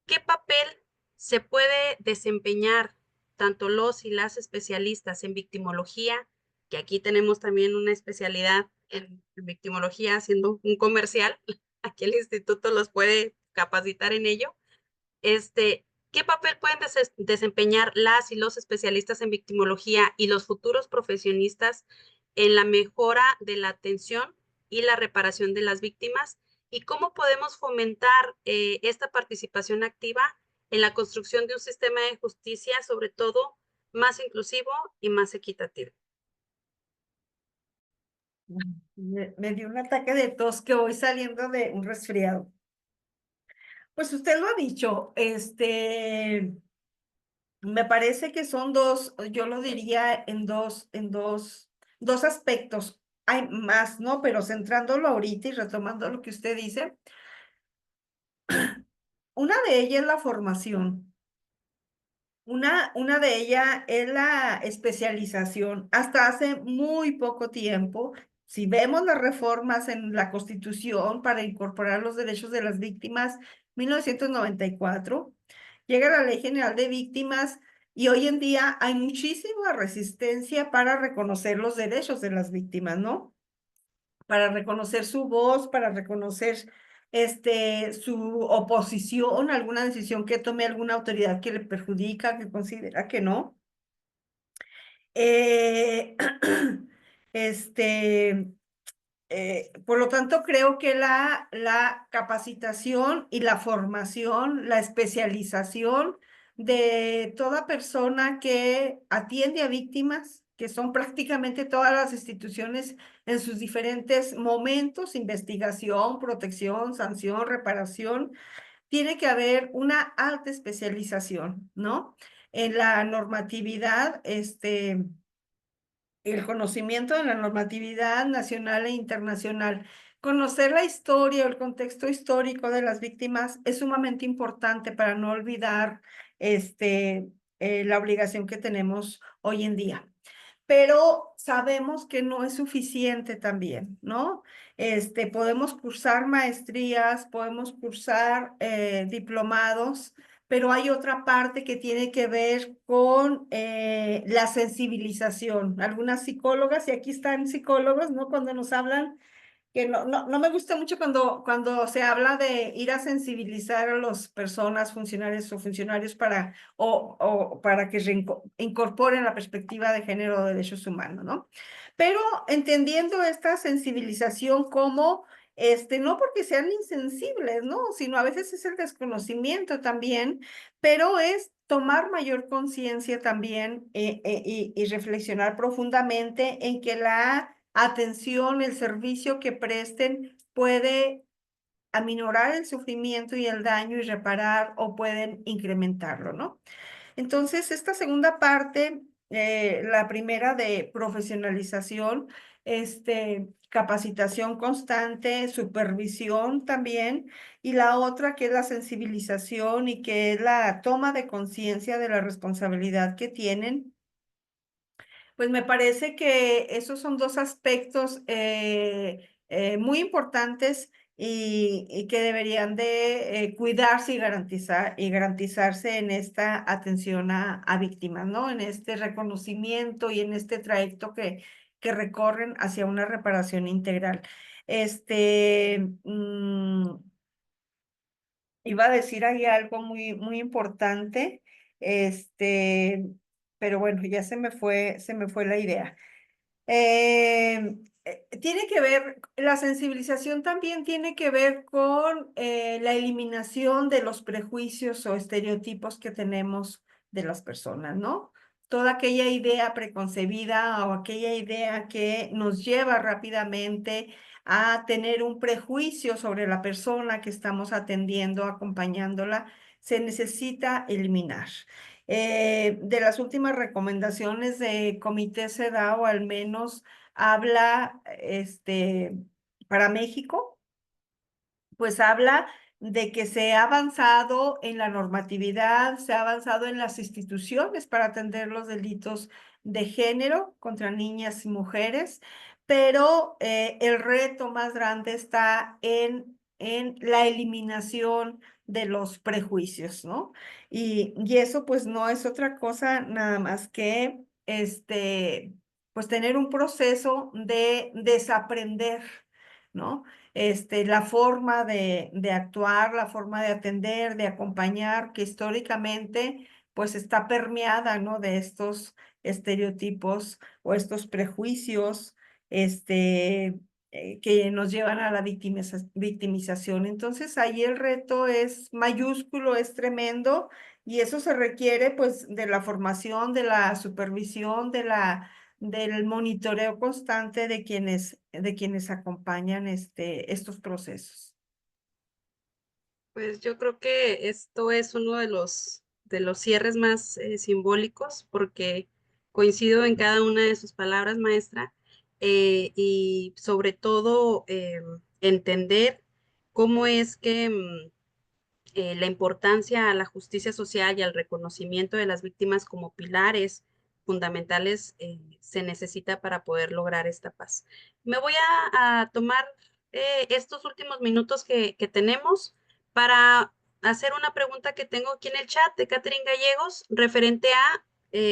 ¿Qué papel se puede desempeñar tanto los y las especialistas en victimología, que aquí tenemos también una especialidad en victimología, haciendo un comercial, aquí el instituto los puede capacitar en ello? ¿Qué papel pueden desempeñar las y los especialistas en victimología y los futuros profesionistas en la mejora de la atención y la reparación de las víctimas? ¿Y cómo podemos fomentar esta participación activa en la construcción de un sistema de justicia, sobre todo más inclusivo y más equitativo? Me dio un ataque de tos que voy saliendo de un resfriado. Pues usted lo ha dicho, Me parece que son dos, yo lo diría dos aspectos. Hay más, ¿no? Pero centrándolo ahorita y retomando lo que usted dice, una de ellas es la formación. Una de ellas es la especialización. Hasta hace muy poco tiempo, si vemos las reformas en la Constitución para incorporar los derechos de las víctimas, 1994, llega la Ley General de Víctimas y hoy en día hay muchísima resistencia para reconocer los derechos de las víctimas, ¿no? Para reconocer su voz, para reconocer su oposición a alguna decisión que tome alguna autoridad que le perjudica, que considera que no. Eh, este, por lo tanto, creo que la capacitación y la formación, la especialización de toda persona que atiende a víctimas, que son prácticamente todas las instituciones en sus diferentes momentos, investigación, protección, sanción, reparación, tiene que haber una alta especialización, ¿no? En la normatividad, el conocimiento de la normatividad nacional e internacional. Conocer la historia o el contexto histórico de las víctimas es sumamente importante para no olvidar la obligación que tenemos hoy en día. Pero sabemos que no es suficiente también, ¿no? Podemos cursar maestrías, podemos cursar diplomados, pero hay otra parte que tiene que ver con la sensibilización. Algunas psicólogas, y aquí están psicólogos, ¿no? Cuando nos hablan que no me gusta mucho cuando se habla de ir a sensibilizar a las personas, funcionarios o funcionarios o para que incorporen la perspectiva de género o derechos humanos, ¿no? Pero entendiendo esta sensibilización como, no porque sean insensibles, ¿no? Sino a veces es el desconocimiento también, pero es tomar mayor conciencia también y reflexionar profundamente en que la atención, el servicio que presten puede aminorar el sufrimiento y el daño y reparar o pueden incrementarlo, ¿no? Entonces, esta segunda parte, la primera de profesionalización, capacitación constante, supervisión también, y la otra que es la sensibilización y que es la toma de conciencia de la responsabilidad que tienen, pues me parece que esos son dos aspectos muy importantes y que deberían de cuidarse y garantizarse en esta atención a víctimas, ¿no? En este reconocimiento y en este trayecto que recorren hacia una reparación integral. Iba a decir ahí algo muy importante, este, pero bueno, ya se me fue la idea. Tiene que ver, la sensibilización también tiene que ver con la eliminación de los prejuicios o estereotipos que tenemos de las personas, ¿no? Toda aquella idea preconcebida o aquella idea que nos lleva rápidamente a tener un prejuicio sobre la persona que estamos atendiendo, acompañándola, se necesita eliminar. De las últimas recomendaciones de Comité CEDAW, al menos habla, para México, pues habla de que se ha avanzado en la normatividad, se ha avanzado en las instituciones para atender los delitos de género contra niñas y mujeres, pero el reto más grande está en la eliminación de los prejuicios, ¿no? Y eso pues no es otra cosa nada más que pues tener un proceso de desaprender, ¿no? La forma de actuar, la forma de atender, de acompañar, que históricamente pues está permeada, ¿no? De estos estereotipos o estos prejuicios, que nos llevan a la victimización. Entonces ahí el reto es mayúsculo, es tremendo y eso se requiere pues de la formación, de la supervisión, del monitoreo constante de quienes acompañan estos procesos. Pues yo creo que esto es uno de los de los cierres más simbólicos, porque coincido en cada una de sus palabras, maestra, y sobre todo entender cómo es que la importancia a la justicia social y al reconocimiento de las víctimas como pilares fundamentales se necesita para poder lograr esta paz. Me voy a tomar estos últimos minutos que tenemos para hacer una pregunta que tengo aquí en el chat de Catherine Gallegos, referente a,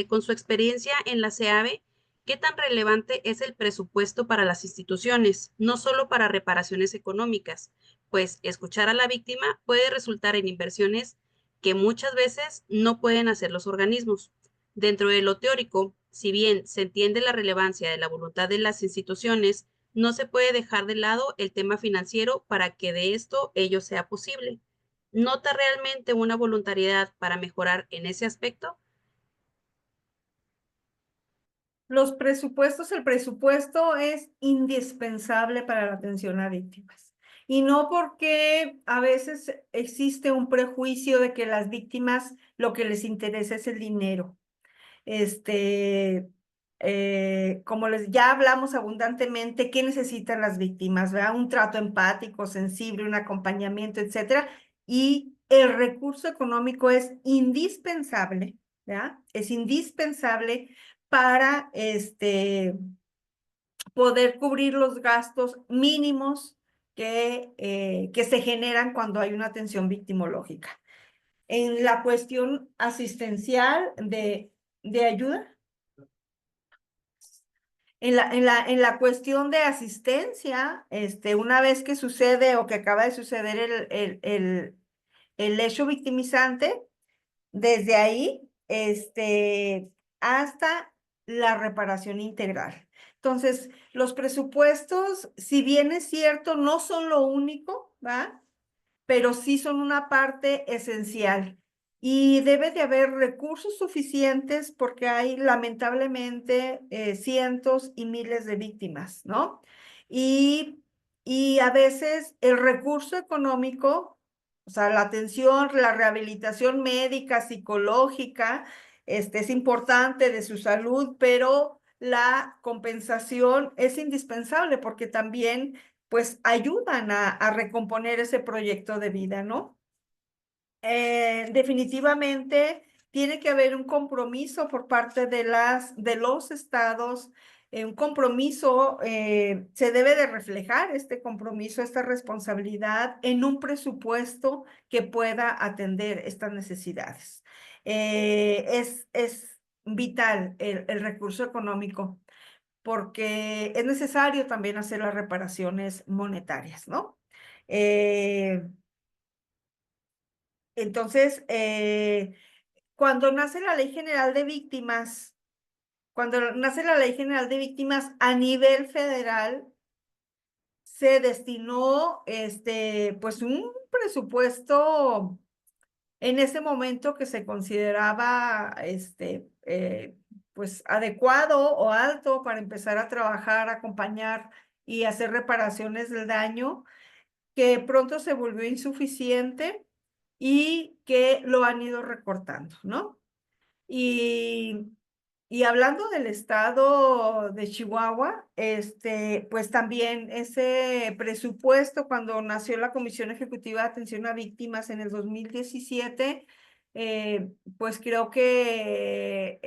con su experiencia en la CEAVE, ¿qué tan relevante es el presupuesto para las instituciones, no solo para reparaciones económicas? Pues escuchar a la víctima puede resultar en inversiones que muchas veces no pueden hacer los organismos. Dentro de lo teórico, si bien se entiende la relevancia de la voluntad de las instituciones, no se puede dejar de lado el tema financiero para que de esto ello sea posible. ¿Nota realmente una voluntariedad para mejorar en ese aspecto? Los presupuestos, el presupuesto es indispensable para la atención a víctimas. Y no porque a veces existe un prejuicio de que las víctimas lo que les interesa es el dinero. Este, como les ya hablamos abundantemente, ¿qué necesitan las víctimas? ¿Verdad? Un trato empático, sensible, un acompañamiento, etcétera. Y el recurso económico es indispensable, ¿verdad? Es indispensable para poder cubrir los gastos mínimos que se generan cuando hay una atención victimológica. En la cuestión asistencial de ayuda, en la cuestión de asistencia, una vez que sucede o que acaba de suceder el hecho victimizante, desde ahí, hasta la reparación integral. Entonces, los presupuestos, si bien es cierto, no son lo único, ¿va? Pero sí son una parte esencial. Y debe de haber recursos suficientes porque hay lamentablemente cientos y miles de víctimas, ¿no? Y, y a veces el recurso económico, o sea, la atención, la rehabilitación médica, psicológica, es importante de su salud, pero la compensación es indispensable porque también pues ayudan a recomponer ese proyecto de vida, ¿no? Definitivamente tiene que haber un compromiso por parte de los estados, un compromiso, se debe de reflejar este compromiso, esta responsabilidad en un presupuesto que pueda atender estas necesidades. Es vital el recurso económico porque es necesario también hacer las reparaciones monetarias, ¿no? Entonces, cuando nace la Ley General de Víctimas, cuando nace la Ley General de Víctimas a nivel federal, se destinó, pues un presupuesto en ese momento que se consideraba, pues adecuado o alto para empezar a trabajar, acompañar y hacer reparaciones del daño, que pronto se volvió insuficiente y que lo han ido recortando, ¿no? Y, y hablando del estado de Chihuahua, pues también ese presupuesto cuando nació la Comisión Ejecutiva de Atención a Víctimas en el 2017, pues creo que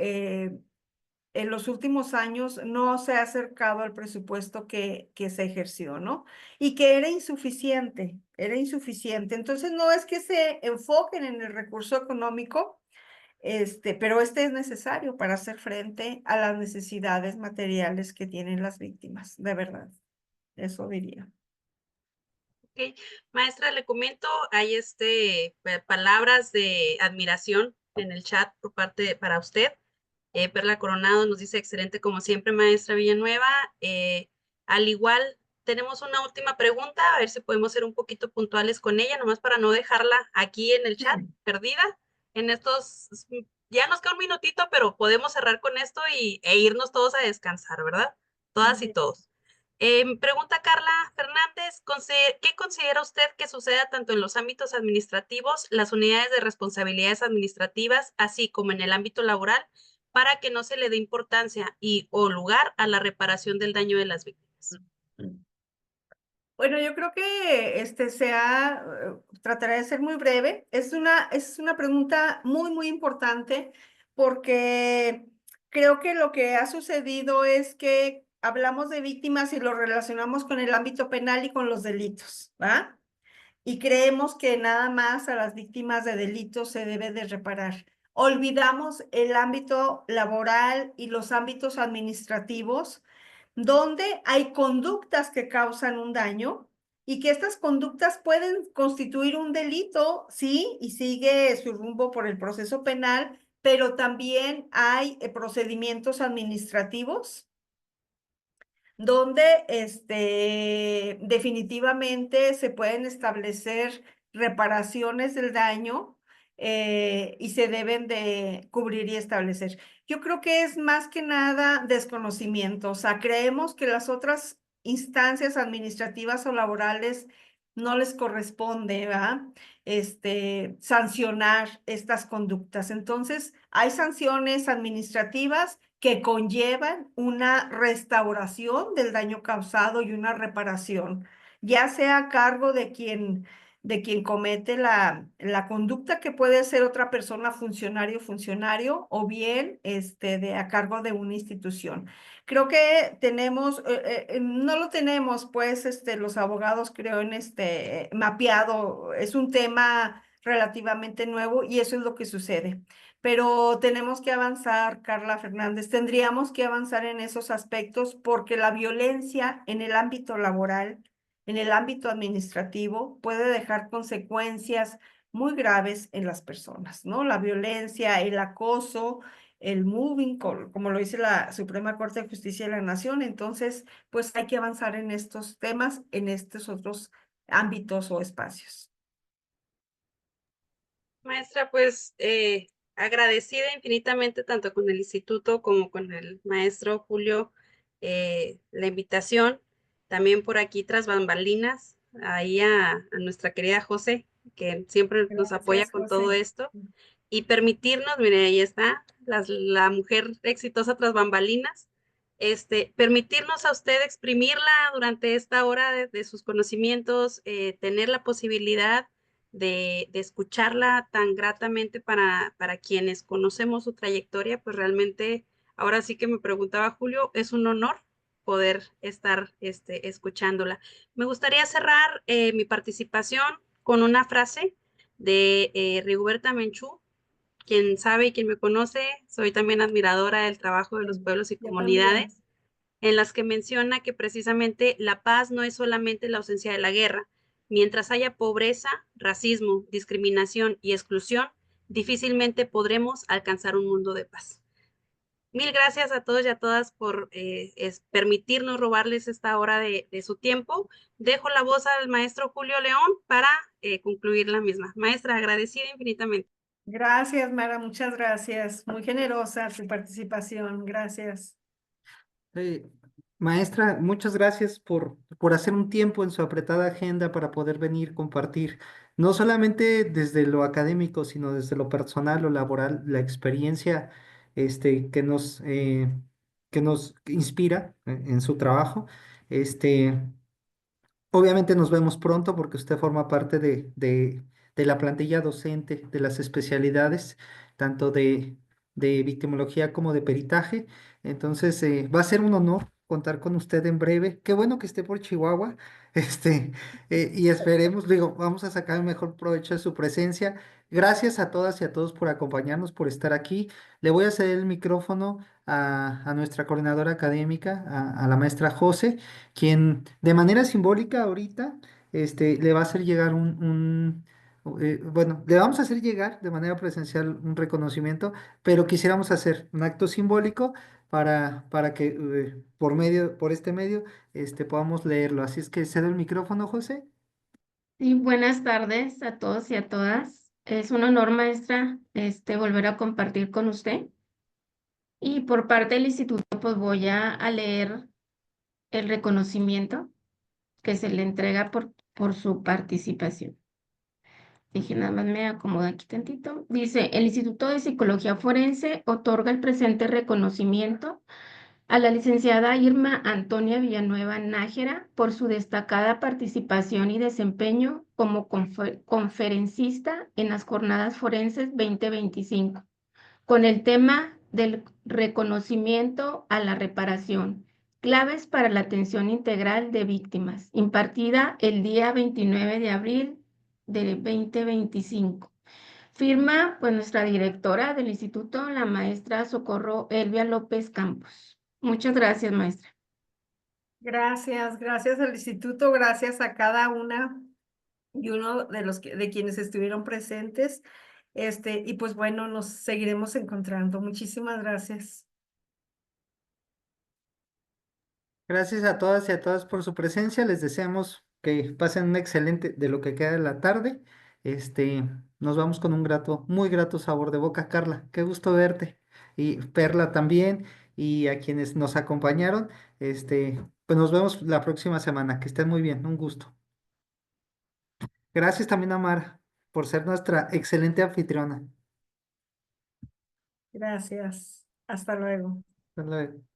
en los últimos años no se ha acercado al presupuesto que se ejerció, ¿no? Y que era insuficiente, era insuficiente. Entonces, no es que se enfoquen en el recurso económico, pero este es necesario para hacer frente a las necesidades materiales que tienen las víctimas, de verdad. Eso diría. Ok, maestra, le comento, hay palabras de admiración en el chat por parte para usted. Perla Coronado nos dice, excelente como siempre, maestra Villanueva. Al igual, tenemos una última pregunta, a ver si podemos ser un poquito puntuales con ella, nomás para no dejarla aquí en el chat, perdida. En estos, ya nos queda un minutito, pero podemos cerrar con esto e irnos todos a descansar, ¿verdad? Todas y todos. Pregunta Carla Fernández, ¿qué considera usted que suceda tanto en los ámbitos administrativos, las unidades de responsabilidades administrativas, así como en el ámbito laboral, para que no se le dé importancia y o lugar a la reparación del daño de las víctimas? Bueno, yo creo que trataré de ser muy breve. Es una pregunta muy, muy importante porque creo que lo que ha sucedido es que hablamos de víctimas y lo relacionamos con el ámbito penal y con los delitos, ¿va? Y creemos que nada más a las víctimas de delitos se debe de reparar. Olvidamos el ámbito laboral y los ámbitos administrativos donde hay conductas que causan un daño y que estas conductas pueden constituir un delito, sí, y sigue su rumbo por el proceso penal, pero también hay procedimientos administrativos donde definitivamente se pueden establecer reparaciones del daño y se deben de cubrir y establecer. Yo creo que es más que nada desconocimiento, o sea, creemos que las otras instancias administrativas o laborales no les corresponde, ¿va? Sancionar estas conductas. Entonces, hay sanciones administrativas que conllevan una restauración del daño causado y una reparación, ya sea a cargo de quien comete la conducta, que puede ser otra persona, funcionario, o bien a cargo de una institución. Creo que no lo tenemos, pues, los abogados, creo, mapeado. Es un tema relativamente nuevo y eso es lo que sucede. Pero tenemos que avanzar, Carla Fernández, tendríamos que avanzar en esos aspectos porque la violencia en el ámbito laboral, en el ámbito administrativo, puede dejar consecuencias muy graves en las personas, ¿no? La violencia, el acoso, el moving, como lo dice la Suprema Corte de Justicia de la Nación. Entonces, pues hay que avanzar en estos temas, en estos otros ámbitos o espacios. Maestra, pues agradecida infinitamente tanto con el instituto como con el maestro Julio la invitación. También por aquí tras bambalinas, ahí a nuestra querida José, que siempre nos apoya Gracias, con todo José. esto. Y permitirnos, mire, ahí está, la mujer exitosa tras bambalinas, permitirnos a usted exprimirla durante esta hora de sus conocimientos, tener la posibilidad de escucharla tan gratamente para quienes conocemos su trayectoria, pues realmente, ahora sí que me preguntaba Julio, es un honor poder estar escuchándola. Me gustaría cerrar mi participación con una frase de Rigoberta Menchú. Quien sabe y quien me conoce, soy también admiradora del trabajo de los pueblos y Yo también. comunidades, en las que menciona que precisamente la paz no es solamente la ausencia de la guerra. Mientras haya pobreza, racismo, discriminación y exclusión, difícilmente podremos alcanzar un mundo de paz. Mil gracias a todos y a todas por permitirnos robarles esta hora de su tiempo. Dejo la voz al maestro Julio León para concluir la misma. Maestra, agradecida infinitamente. Gracias, Mara, muchas gracias. Muy generosa tu participación. Gracias. Eh, Maestra, muchas gracias por hacer un tiempo en su apretada agenda para poder venir compartir, no solamente desde lo académico, sino desde lo personal o laboral, la experiencia que nos inspira en su trabajo. Este, Obviamente nos vemos pronto porque usted forma parte de la plantilla docente de las especialidades, tanto de victimología como de peritaje. Entonces, va a ser un honor contar con usted en breve. Qué bueno que esté por Chihuahua. Este, y esperemos, digo, vamos a sacar el mejor provecho de su presencia. Gracias a todas y a todos por acompañarnos, por estar aquí. Le voy a ceder el micrófono a nuestra coordinadora académica, a la maestra José, quien de manera simbólica ahorita le va a hacer llegar bueno, le vamos a hacer llegar de manera presencial un reconocimiento, pero quisiéramos hacer un acto simbólico para que por este medio, podamos leerlo. Así es que cedo el micrófono, José. Sí, buenas tardes a todos y a todas. Es un honor, maestra, volver a compartir con usted. Y por parte del instituto, pues voy a leer el reconocimiento que se le entrega por su participación. Dije, nada más me acomodo aquí tantito. Dice, el Instituto de Psicología Forense otorga el presente reconocimiento a la licenciada Irma Antonia Villanueva Nájera por su destacada participación y desempeño como conferencista en las Jornadas Forenses 2025, con el tema del reconocimiento a la reparación, claves para la atención integral de víctimas, impartida el día 29 de abril del 2025. Firma, pues, nuestra directora del instituto, la maestra Socorro Elvia López Campos. Muchas gracias, maestra. Gracias al instituto, gracias a cada una y uno de de quienes estuvieron presentes. Y pues bueno, nos seguiremos encontrando. Muchísimas gracias. Gracias a todas y a todas por su presencia. Les deseamos que pasen un excelente de lo que queda de la tarde. Nos vamos con un muy grato sabor de boca, Carla. Qué gusto verte. Y Perla también. Y a quienes nos acompañaron, pues nos vemos la próxima semana. Que estén muy bien. Un gusto. Gracias también a Mara por ser nuestra excelente anfitriona. Gracias. Hasta luego. Hasta luego.